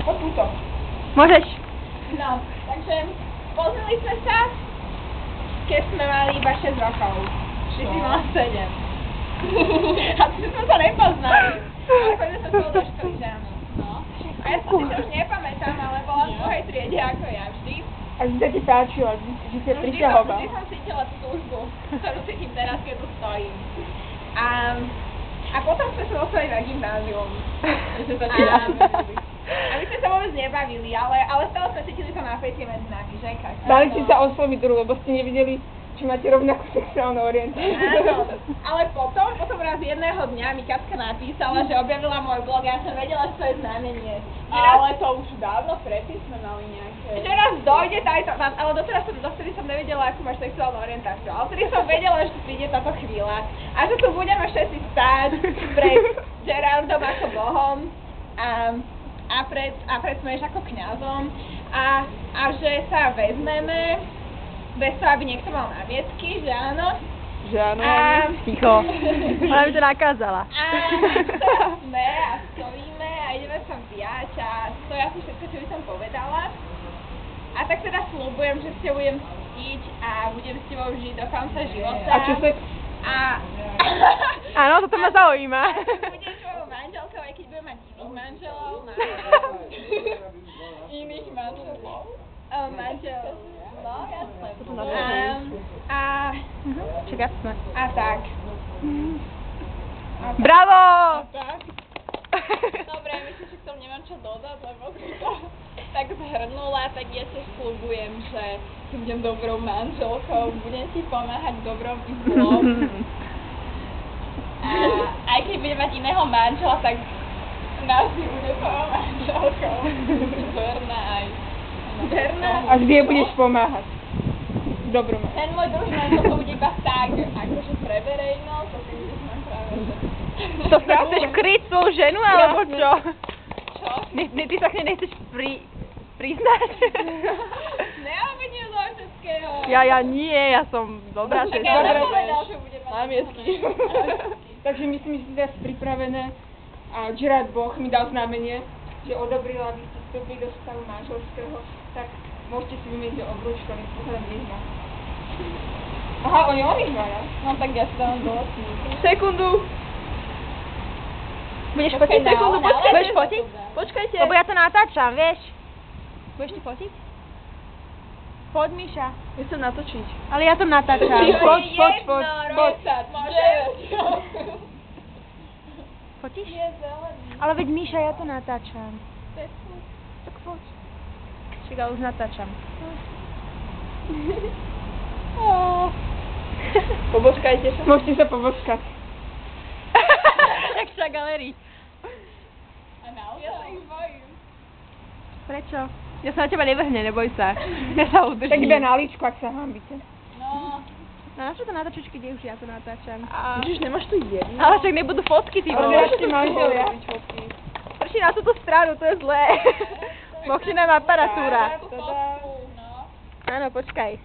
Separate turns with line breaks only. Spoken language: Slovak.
Po túto.
Môžeš.
No, takže poznali sme sa, keď sme mali iba 6 rokov. Ty si mala 7. A ty sme sa nepoznali. Ale chodili sme spolu do školy, že áno. No. A ja si to už nepamätám, ale bola v druhej triede ako ja vždy.
A vždy ti páčilo, že si priťahoval.
Vždy som cítila tú túžbu, ktorú cítim teraz, keď tu stojím. A potom sme sa dostali na gymnázium. A my sme sa vôbec nebavili, ale stále sme cítili to napätie medzi nami, že?
Dali si sa osloviť druhú, lebo ste nevideli, či máte rovnakú sexuálnu orientáciu.
Áno, ale potom raz jedného dňa mi Katka napísala, že objavila môj blog a ja som vedela, že to je znamenie.
Ale to už dávno predtým sme mali nejaké...
Že raz dojde táto, ale dovtedy som nevedela, akú máš sexuálnu orientáciu. Ale vtedy som vedela, že príde táto chvíľa. A že tu budeme všetci stáť pred Gerardom ako Bohom a pred Smeš ako kňazom. A že sa vezmeme bez toho, aby niekto mal námietky, že áno.
Že áno,
Ticho. Ona by to nakázala.
A sme a stojíme a ideme sa viať a to je asi všetko, čo by som povedala. A tak teda sľubujem, že s tebou budem ctiť a budem s tebou žiť do konca života.
A čo sa...
Áno, toto ma zaujíma.
Budem tvojou manželkou, aj keď budem mať iných manželov.
Iných manželov.
Manžel. No, jasné.
Čak jasné.
A tak.
Bravo!
Tak. Dobre, myslím, že k tomu nemám čo dodať, lebo si to tak zhrnula, tak ja tiež sľubujem, že si budem dobrou manželkou, budem ti pomáhať dobrom i zlom. A aj keď budem mať iného manžela, tak nás si bude tvojou manželkou. Verná aj. Verná.
A vždy jej budeš pomáhať. Dobrom.
Ten môj druhý manžel to bude iba tak, akože pre verejnosť, to si budeš mať práve, že...
To sa chceš kryť svoju ženu, alebo čo?
Čo?
Ty sa k nej nechceš priznať?
Nemáme nie do všetkého.
Ja nie, ja som dobrá
Tak
žena.
ja
Dobre,
nepovedal, že bude mať
Námiestky.
Takže myslím, že ste teraz pripravené a Gerard Boh mi dal znamenie, že odobrila, aby ste vstúpili do stavu manželského, tak môžete si vymeniť obrúčku, ale posadám vyhna. Aha, oni obidva, ja?
No tak ja si dávam dole.
Sekundu. Budeš fotiť sekundu? Počkaj, budeš fotiť?
Počkajte.
Lebo ja to natáčam, vieš? Budeš ti fotiť? Poď, Míša.
Ja chcem natočiť.
Ale ja to natáčam.
Poď.
Fotíš? Ale veď Míša, ja to natáčam. Tak poď. Však ja už natáčam.
Poboskajte sa.
Môžete sa poboskať.
Jak sa galerii.
A naozaj? Ja sa ich bojím.
Prečo? Ja sa na teba nevrhne, neboj sa. Ja sa udržím.
Tak iba na líčku, ak sa hambíte.
No.
No na čo to natáčaš, keď už ja to natáčam?
Ježiš, nemáš tu jedno?
Ale však nebudú fotky, ty
Ale
vole.
ešte manželia.
Prší na túto stranu, to je zlé. Mochina má aparatúra.
Tú fotku, no.
Áno, počkaj.